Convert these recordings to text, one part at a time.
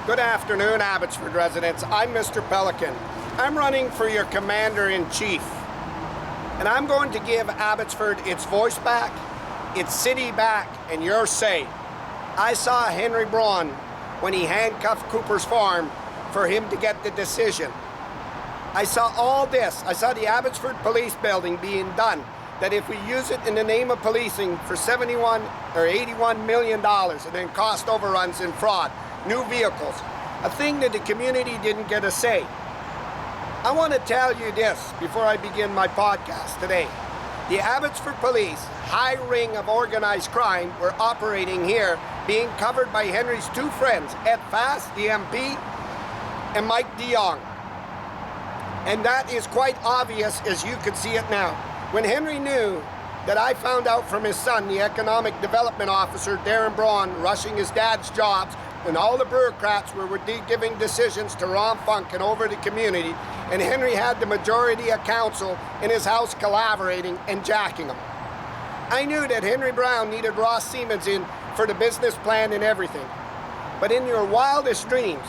Good afternoon, Abbotsford residents. I'm Mr. Pelican. I'm running for your Commander-in-Chief. And I'm going to give Abbotsford its voice back, its city back, and your say. I saw Henry Braun when he handcuffed Cooper's Farm for him to get the decision. I saw all this. I saw the Abbotsford Police Building being done, that if we use it in the name of policing for $71 or $81 million and then cost overruns and fraud, new vehicles, a thing that the community didn't get a say. I want to tell you this before I begin my podcast today. The Abbotsford Police, high ring of organized crime, were operating here, being covered by Henry's two friends, Ed Fast, the MP, and Mike DeYoung. And that is quite obvious as you can see it now. When Henry knew that I found out from his son, the Economic Development Officer, Darren Braun, rushing his dad's jobs, when all the bureaucrats were giving decisions to Ron Funk and over the community, and Henry had the majority of council in his house collaborating and jacking him. I knew that Henry Brown needed Ross Siemens in for the business plan and everything. But in your wildest dreams,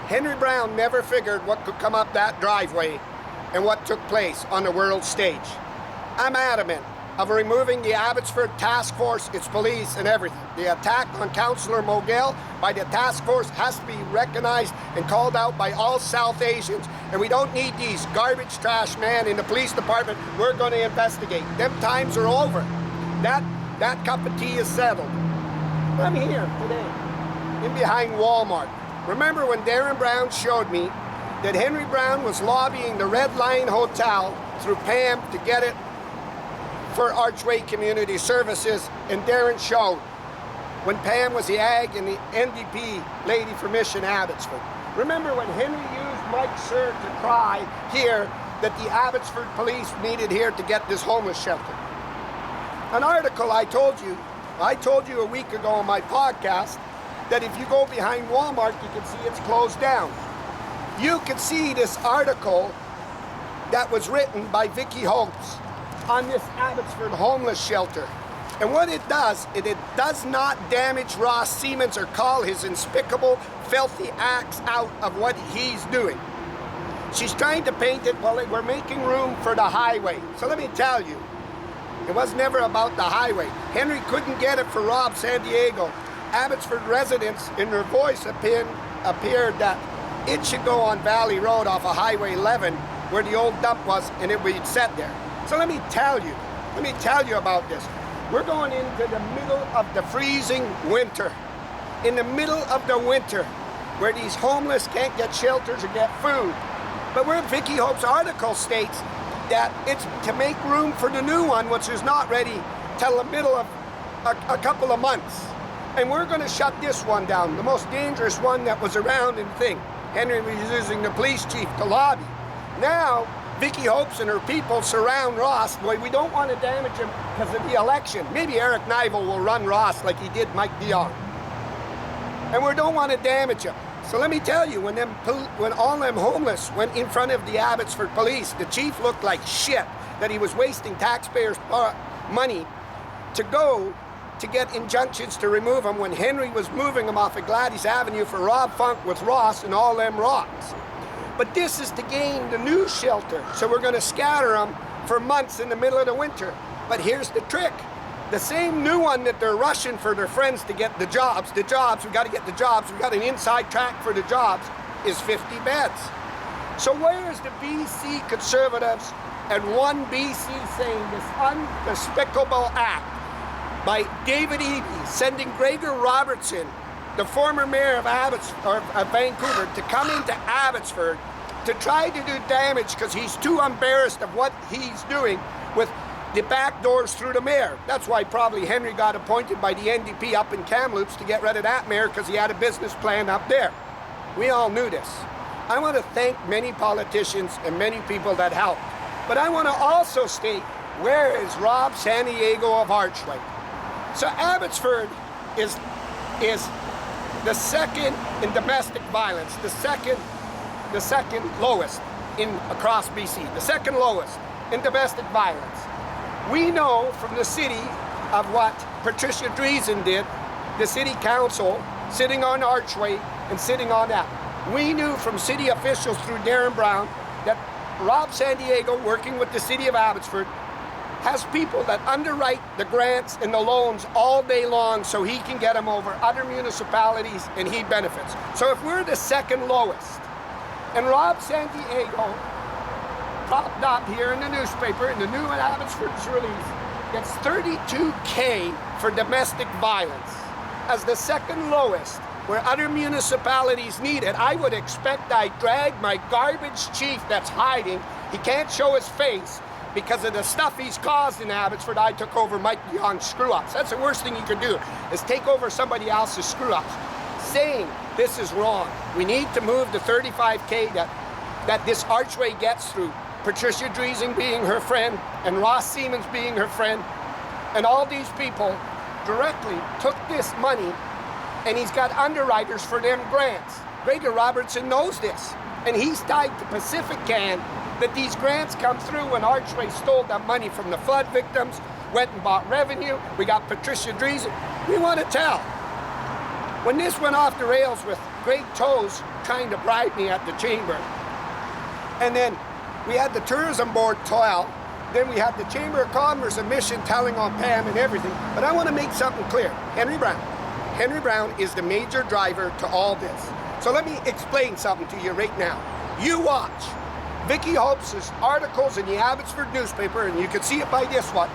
Henry Brown never figured what could come up that driveway and what took place on the world stage. I'm adamant of removing the Abbotsford Task Force, its police and everything. The attack on Councillor Mogel by the task force has to be recognized and called out by all South Asians, and we don't need these garbage trash men in the police department. We're going to investigate. Them times are over. That cup of tea is settled. I'm here today, in behind Walmart. Remember when Darren Brown showed me that Henry Brown was lobbying the Red Lion Hotel through Pam to get it for Archway Community Services, and Darren showed when Pam was the Ag and the NDP lady for Mission Abbotsford. Remember when Henry used Mike Sir to cry here that the Abbotsford police needed here to get this homeless shelter. An article I told you a week ago on my podcast that if you go behind Walmart, you can see it's closed down. You can see this article that was written by Vicky Hopes on this Abbotsford homeless shelter. And what it does not damage Ross Siemens or call his despicable, filthy acts out of what he's doing. She's trying to paint it, well, we're making room for the highway. So let me tell you, it was never about the highway. Henry couldn't get it for Rob San Diego. Abbotsford residents in their voice appeared that it should go on Valley Road off of Highway 11 where the old dump was, and it would set there. So let me tell you about this. We're going into the middle of the freezing winter. In the middle of the winter, where these homeless can't get shelters or get food. But where Vicky Hope's article states that it's to make room for the new one, which is not ready till the middle of a couple of months. And we're going to shut this one down, the most dangerous one that was around and thing. Henry was using the police chief to lobby. Now, Vicky Hopes and her people surround Ross. Boy, we don't want to damage him because of the election. Maybe Eric Nivel will run Ross like he did Mike DeYoung. And we don't want to damage him. So let me tell you, when all them homeless went in front of the Abbotsford police, the chief looked like shit, that he was wasting taxpayers' money to go to get injunctions to remove them when Henry was moving them off of Gladys Avenue for Rob Funk with Ross and all them rocks. But this is to gain the new shelter, so we're going to scatter them for months in the middle of the winter. But here's the trick. The same new one that they're rushing for their friends to get the jobs, we got to get the jobs, we got an inside track for the jobs, is 50 beds. So where's the BC Conservatives and one BC saying this undespicable act by David Eby sending Gregor Robertson, the former mayor of Vancouver, to come into Abbotsford to try to do damage because he's too embarrassed of what he's doing with the back doors through the mayor. That's why probably Henry got appointed by the NDP up in Kamloops to get rid of that mayor, because he had a business plan up there. We all knew this. I want to thank many politicians and many people that helped. But I want to also state, where is Rob San Diego of Archway? So Abbotsford is the second in domestic violence, the second lowest across BC, the second lowest in domestic violence. We know from the city of what Patrcia Driessen did, the city council sitting on Archway and sitting on that. We knew from city officials through Darren Brown that Rob Sandiego, working with the city of Abbotsford, has people that underwrite the grants and the loans all day long so he can get them over other municipalities and he benefits. So if we're the second lowest, and Rob Sandiego propped up here in the newspaper, in the new Abbotsford's release, gets $32K for domestic violence as the second lowest, where other municipalities need it, I would expect I drag my garbage chief that's hiding. He can't show his face because of the stuff he's caused in Abbotsford. I took over Mike Young's screw-ups. That's the worst thing you could do, is take over somebody else's screw-ups. Saying this is wrong. We need to move the $35K that this Archway gets through Patrcia Driessen being her friend and Ross Siemens being her friend, and all these people directly took this money, and he's got underwriters for them grants. Gregor Robertson knows this, and he's tied to Pacific Can that these grants come through when Archway stole that money from the flood victims, went and bought revenue. We got Patrcia Driessen. We want to tell. When this went off the rails with Greg Toes trying to bribe me at the chamber, and then we had the tourism board toil, then we had the Chamber of Commerce admission telling on Pam and everything. But I want to make something clear. Henry Brown is the major driver to all this. So let me explain something to you right now. You watch Vicky Hopes' articles in the Abbotsford newspaper, and you can see it by this one,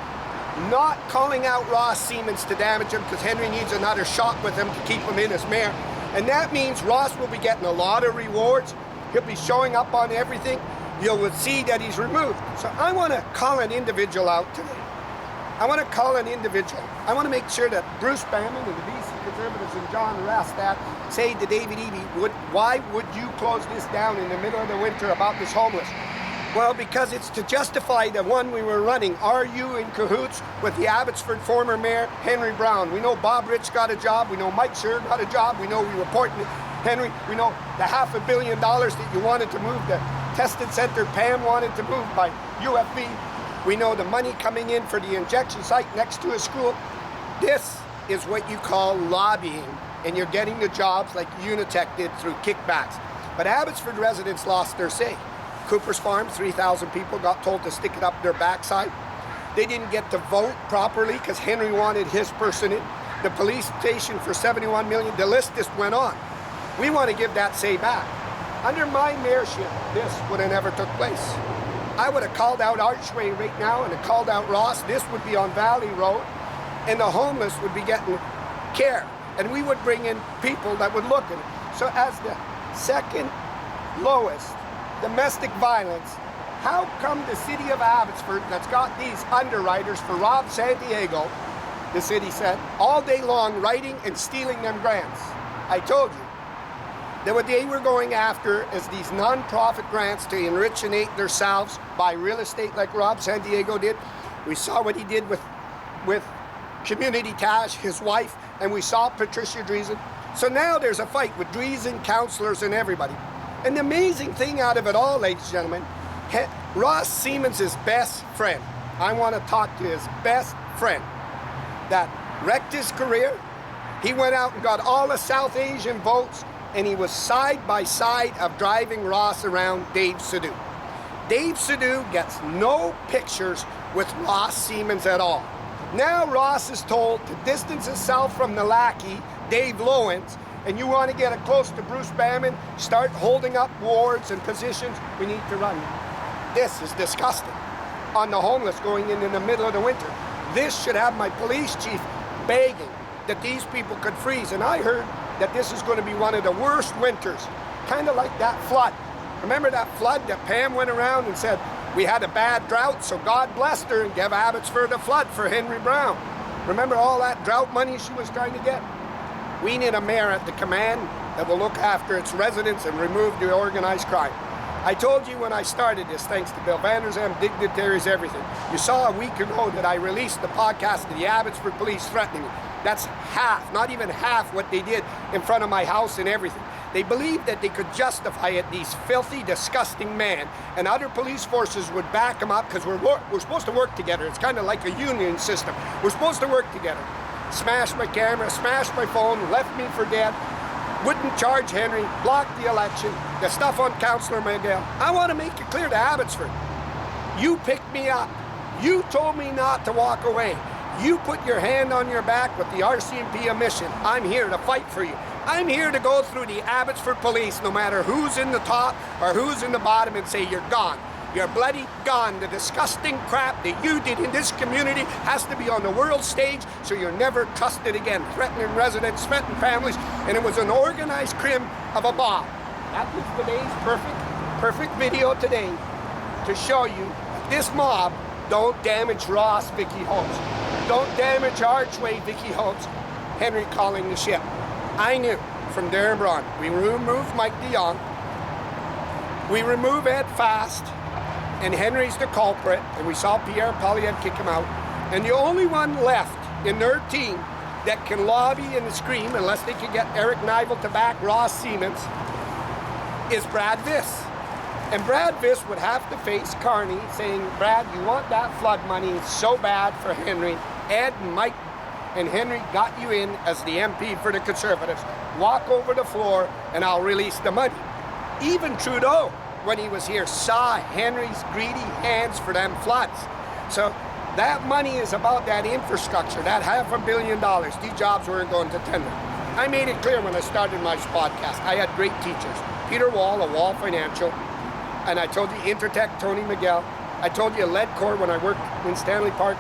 not calling out Ross Siemens to damage him because Henry needs another shot with him to keep him in as mayor. And that means Ross will be getting a lot of rewards. He'll be showing up on everything. You will see that he's removed. So I want to call an individual out today. I want to call an individual. I want to make sure that Bruce Bannon and the BC Conservatives and John Rastat say to David Eby, why would you close this down in the middle of the winter about this homeless? Well, because it's to justify the one we were running. Are you in cahoots with the Abbotsford former mayor, Henry Brown? We know Bob Rich got a job. We know Mike Sher got a job. We know we reported it. Henry, we know the $500 million that you wanted to move the testing center Pam wanted to move by UFB. We know the money coming in for the injection site next to a school. This is what you call lobbying, and you're getting the jobs like Unitech did through kickbacks. But Abbotsford residents lost their say. Cooper's Farm, 3,000 people got told to stick it up their backside. They didn't get to vote properly because Henry wanted his person in. The police station for $71 million, the list just went on. We want to give that say back. Under my mayorship, this would have never took place. I would have called out Archway right now and have called out Ross. This would be on Valley Road, and the homeless would be getting care. And we would bring in people that would look at it. So as the second lowest domestic violence, how come the city of Abbotsford that's got these underwriters for Rob Sandiego, the city said, all day long writing and stealing them grants? I told you that what they were going after is these non-profit grants to enrich and aid themselves by real estate like Rob Sandiego did. We saw what he did with Community Tash, his wife, and we saw Patrcia Driessen. So now there's a fight with Driessen, councillors, and everybody. And the amazing thing out of it all, ladies and gentlemen, Ross Siemens' best friend, I want to talk to his best friend that wrecked his career. He went out and got all the South Asian votes, and he was side by side of driving Ross around, Dave Sidhu. Dave Sidhu gets no pictures with Ross Siemens at all. Now Ross is told to distance himself from the lackey, Dave Lowens, and you want to get it close to Bruce Bannon, start holding up wards and positions, we need to run. This is disgusting. On the homeless going in the middle of the winter. This should have my police chief begging that these people could freeze. And I heard that this is going to be one of the worst winters, kind of like that flood. Remember that flood that Pam went around and said, we had a bad drought, so God blessed her and gave Abbotsford a flood for Henry Brown. Remember all that drought money she was trying to get? We need a mayor at the command that will look after its residents and remove the organized crime. I told you when I started this, thanks to Bill Vanderzam, dignitaries, everything. You saw a week ago that I released the podcast of the Abbotsford police threatening me. That's half, not even half what they did in front of my house and everything. They believed that they could justify it, these filthy, disgusting men, and other police forces would back them up because we're supposed to work together. It's kind of like a union system. We're supposed to work together. Smashed my camera, smashed my phone, left me for dead. wouldn't charge Henry, blocked the election, the stuff on Councillor Miguel. I want to make it clear to Abbotsford. You picked me up. You told me not to walk away. You put your hand on your back with the RCMP mission. I'm here to fight for you. I'm here to go through the Abbotsford police, no matter who's in the top or who's in the bottom, and say you're gone. You're bloody gone. The disgusting crap that you did in this community has to be on the world stage, so you're never trusted again. Threatening residents, threatening families, and it was an organized crime of a mob. That was today's perfect video today to show you that this mob don't damage Ross, Vicky Holmes. Don't damage Archway, Vicky Holmes. Henry calling the ship. I knew from Darren Braun. We removed Mike DeYoung. We remove Ed Fast. And Henry's the culprit, and we saw Pierre Poilievre kick him out. And the only one left in their team that can lobby and scream, unless they can get Eric Nivel to back Ross Siemens, is Brad Viss. And Brad Viss would have to face Carney saying, Brad, you want that flood money so bad for Henry. Ed and Mike and Henry got you in as the MP for the Conservatives. Walk over the floor and I'll release the money. Even Trudeau, when he was here, saw Henry's greedy hands for them floods. So that money is about that infrastructure, that $500 million. These jobs weren't going to tender. I made it clear when I started my podcast. I had great teachers. Peter Wall of Wall Financial, and I told you Intertech, Tony Miguel. I told you Leadcore when I worked in Stanley Park,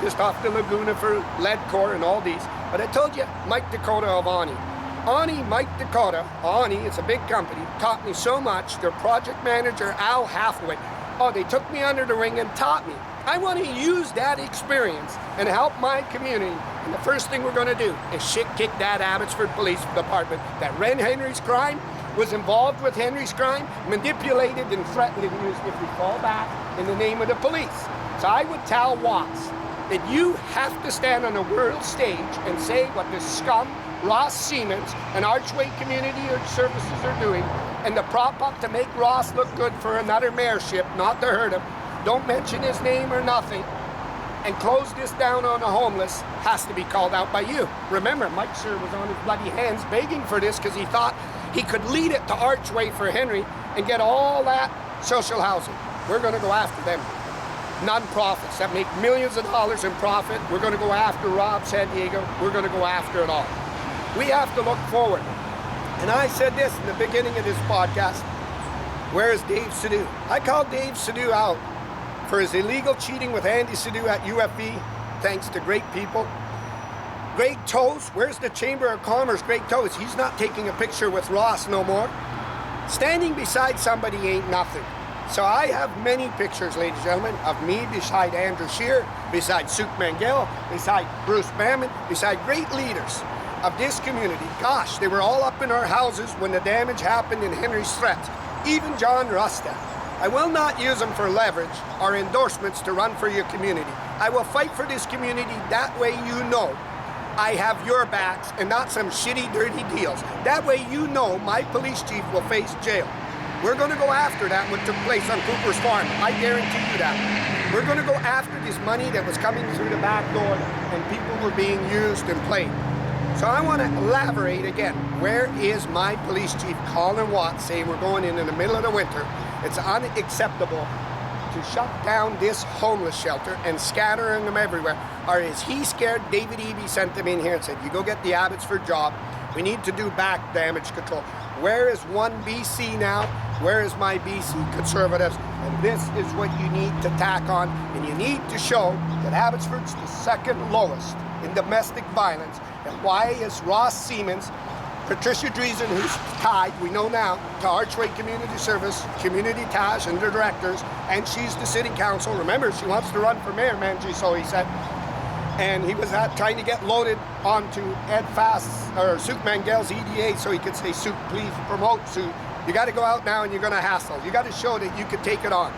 just off the Laguna for Leadcore and all these. But I told you Mike Dakota of Ani, Mike Dakota, Ani, it's a big company, taught me so much. Their project manager, Al Hathaway, they took me under the wing and taught me. I want to use that experience and help my community. And the first thing we're going to do is shit-kick that Abbotsford Police Department that ran Henry's crime, was involved with Henry's crime, manipulated and threatened and used if we fall back in the name of the police. So I would tell Watts that you have to stand on the world stage and say what the scum Ross Siemens and Archway Community Services are doing, and to prop up to make Ross look good for another mayorship, not to hurt him. Don't mention his name or nothing, and close this down on the homeless has to be called out by you. Remember, Mike Sir was on his bloody hands begging for this because he thought he could lead it to Archway for Henry and get all that social housing. We're going to go after them. Non-profits that make millions of dollars in profit. We're going to go after Rob San Diego. We're going to go after it all. We have to look forward. And I said this in the beginning of this podcast. Where is Dave Sidhu? I called Dave Sidhu out for his illegal cheating with Andy Sidhu at UFV, thanks to great people. Greg Toes, where's the Chamber of Commerce? Greg Toes, he's not taking a picture with Ross no more. Standing beside somebody ain't nothing. So I have many pictures, ladies and gentlemen, of me beside Andrew Scheer, beside Suk Mangill, beside Bruce Mammon, beside great leaders of this community. Gosh, they were all up in our houses when the damage happened in Henry's threats. Even John Rustad. I will not use them for leverage or endorsements to run for your community. I will fight for this community. That way you know I have your backs and not some shitty, dirty deals. That way you know my police chief will face jail. We're going to go after that what took place on Cooper's Farm. I guarantee you that. We're going to go after this money that was coming through the back door and people were being used and played. So I want to elaborate again. Where is my police chief, Colin Watts, saying we're going in the middle of the winter? It's unacceptable to shut down this homeless shelter and scattering them everywhere. Or is he scared? David Eby sent them in here and said, you go get the Abbotsford job. We need to do back damage control. Where is one BC now? Where is my BC Conservatives? And this is what you need to tack on. And you need to show that Abbotsford's the second lowest in domestic violence. And why is Ross Siemens, Patrcia Driessen, who's tied, we know now, to Archway Community Service, Community Taj, and their directors, and she's the city council. Remember, she wants to run for mayor, Manji, so he said. And he was trying to get loaded onto Ed Fast's, or Suk Mangill's EDA so he could say, Suk, please promote Suk. You got to go out now and you're going to hassle. You got to show that you can take it on.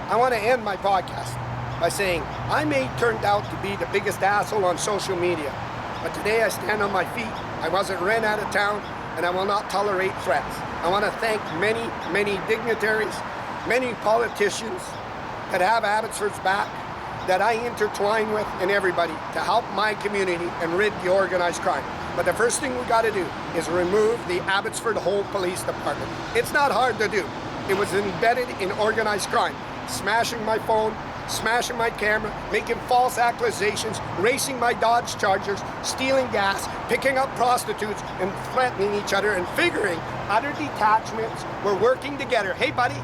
I want to end my podcast by saying, I may turn out to be the biggest asshole on social media, but today I stand on my feet. I wasn't ran out of town, and I will not tolerate threats. I want to thank many, many dignitaries, many politicians that have Abbotsford's back, that I intertwine with, and everybody to help my community and rid the organized crime. But the first thing we got to do is remove the Abbotsford Whole Police Department. It's not hard to do. It was embedded in organized crime. Smashing my phone, smashing my camera, making false accusations, racing my Dodge Chargers, stealing gas, picking up prostitutes, and threatening each other, and figuring other detachments were working together. Hey buddy,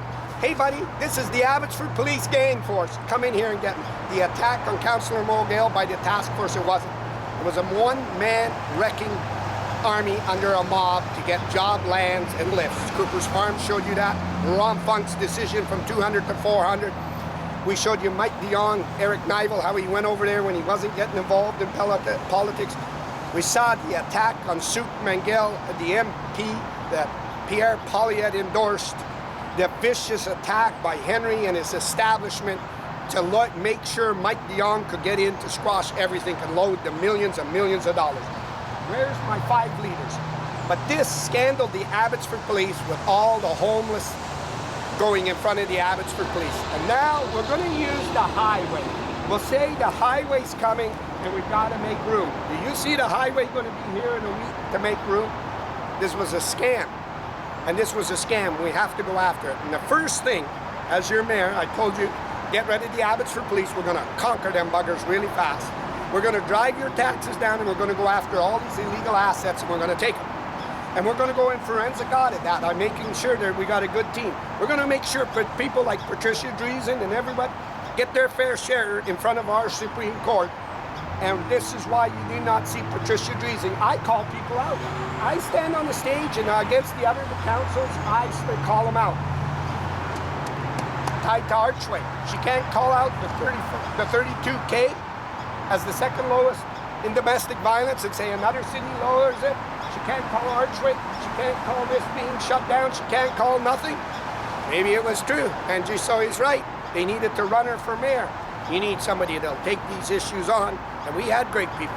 this is the Abbotsford Police Gang Force. Come in here and get me. The attack on Councillor Mulgale by the task force, it wasn't. It was a one-man wrecking army under a mob to get job lands and lifts. Cooper's Farm showed you that. Ron Funk's decision from 200 to 400. We showed you Mike DeYoung, Eric Nivel, how he went over there when he wasn't getting involved in politics. We saw the attack on Suk Mangel, the MP that Pierre Poilievre endorsed. The vicious attack by Henry and his establishment to make sure Mike DeYoung could get in to squash everything and load the millions and millions of dollars. Where's my 5 leaders? But this scandaled the Abbotsford Police with all the homeless going in front of the Abbotsford Police. And now we're going to use the highway. We'll say the highway's coming and we've got to make room. Do you see the highway going to be here in a week to make room? This was a scam. And this was a scam. We have to go after it. And the first thing, as your mayor, I told you, get rid of the Abbotsford Police. We're going to conquer them buggers really fast. We're going to drive your taxes down and we're going to go after all these illegal assets and we're going to take them. And we're going to go in forensic audit that by making sure that we got a good team. We're going to make sure people like Patrcia, Driessen, and everybody get their fair share in front of our Supreme Court. And this is why you do not see Patrcia Driessen. I call people out. I stand on the stage and against the other councils, I call them out. Tied to Archway. She can't call out the 32K as the second lowest in domestic violence and say another city lowers it. She can't call Archway. She can't call this being shut down. She can't call nothing. Maybe it was true. And Soy's right. They needed to run her for mayor. You need somebody that'll take these issues on. And we had great people.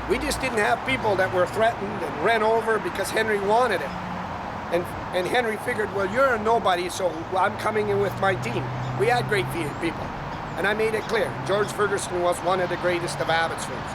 We just didn't have people that were threatened and ran over because Henry wanted it. And Henry figured, well, you're a nobody, so I'm coming in with my team. We had great people. And I made it clear, George Ferguson was one of the greatest of Abbotsfords.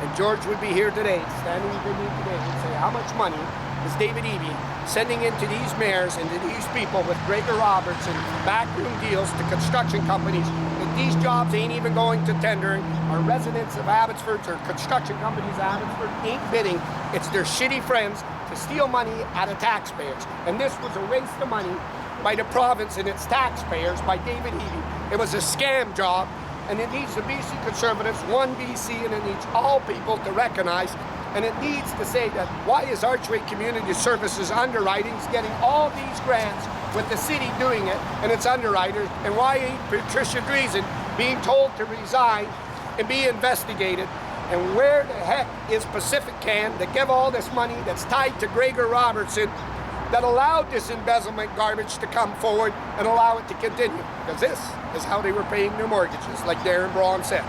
And George would be here today, standing with me today, and say, how much money is David Eby sending into these mayors and to these people with Gregor Roberts and backroom deals to construction companies that these jobs ain't even going to tendering. Our residents of Abbotsford or construction companies of Abbotsford ain't bidding. It's their shitty friends to steal money out of taxpayers. And this was a waste of money by the province and its taxpayers, by David Eby. It was a scam job, and it needs the BC Conservatives, one BC, and it needs all people to recognize, and it needs to say that why is Archway Community Services Underwritings getting all these grants with the city doing it, and its underwriters, and why ain't Patrcia Driessen being told to resign and be investigated? And where the heck is Pacific Can that give all this money that's tied to Gregor Robertson that allowed this embezzlement garbage to come forward and allow it to continue? Because this is how they were paying their mortgages, like Darren Braun said.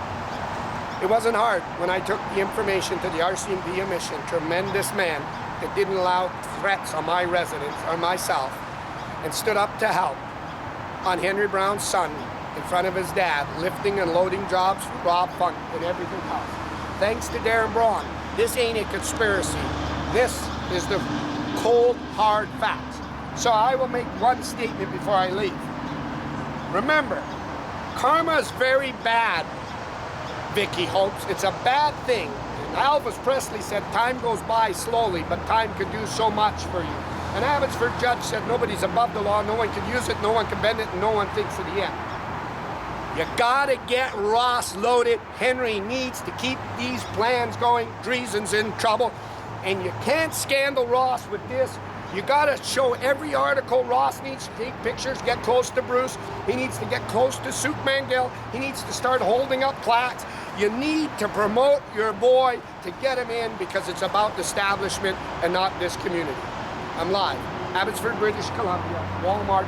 It wasn't hard when I took the information to the RCMP Mission, tremendous man that didn't allow threats on my residents or myself, and stood up to help on Henry Brown's son in front of his dad, lifting and loading jobs for Rob Funk and everything else. Thanks to Darren Braun, this ain't a conspiracy. This is the cold, hard facts. So I will make one statement before I leave. Remember, karma is very bad, Vicky hopes. It's a bad thing. And Elvis Presley said time goes by slowly, but time can do so much for you. An Abbotsford judge said nobody's above the law, no one can use it, no one can bend it, and no one thinks of the end. You gotta get Ross loaded. Henry needs to keep these plans going. Driessen's in trouble. And you can't scandal Ross with this. You gotta show every article. Ross needs to take pictures, get close to Bruce. He needs to get close to Suk Mangel. He needs to start holding up plaques. You need to promote your boy to get him in because it's about the establishment and not this community. I'm live. Abbotsford, British Columbia, Walmart,